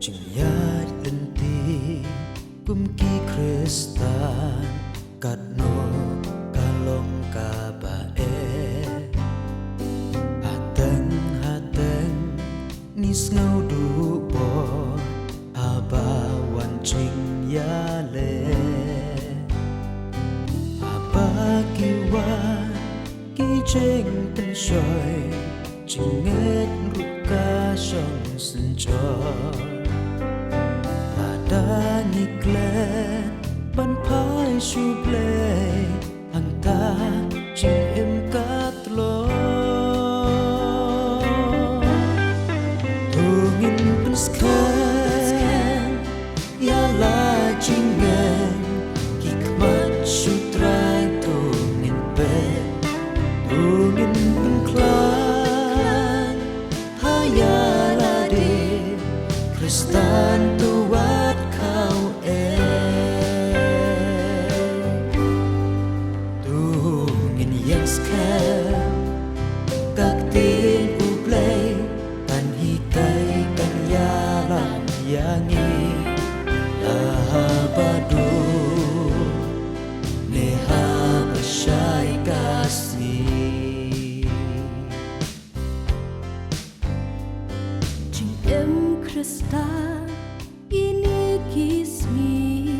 Jingya lenti kumki Kristan katno kalong kabae hateng nis ngau du bo abawan jingya le abakiwan ki jeng ten shoy jinget ruka shong sun joy Dani glen ban phai shu ble hang ta chim em kat lo tungin ban skan ya la jingen kik mat shu trai tungin pe tungin ban klan haya la de Kristan tuat kau tungin yang sekarang kak tin ublay tan hikai kan yalang yangi abadu neha bersai kasih Jing em Kristan ini kismi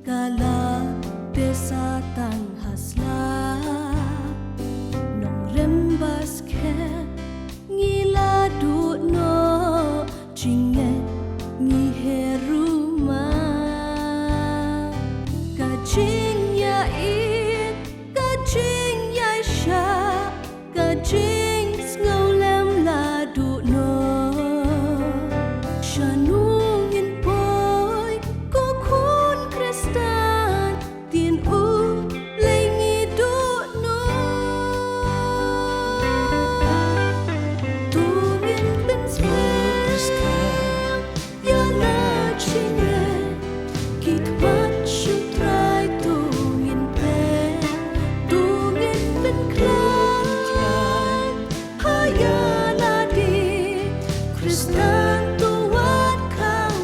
kala pesa tang hasla nong rembas ke ngila du no jinge ngi heruma ka jing ya in ka jing ya sha ka jing ngau lem la du no Kristan tuat kau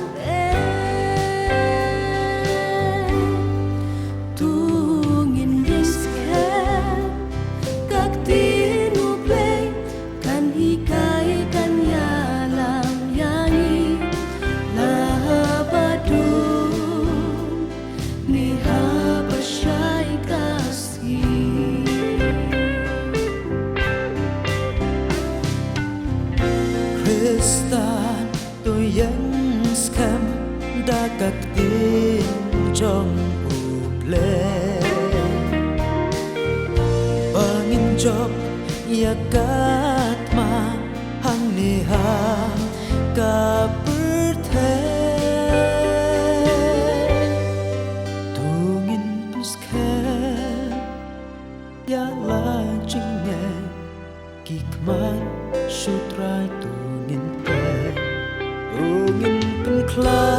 tungin riskan kak tinu play kan hikai kan yalang yangi labadu niha bersai kasih Kristan tôi vẫn khám đã cắt tin trong ụp lệ bangin job ya kat ma hang niha ka berthe tungin piskan ya la jinge kikman sutrai tungin pe tungin penklan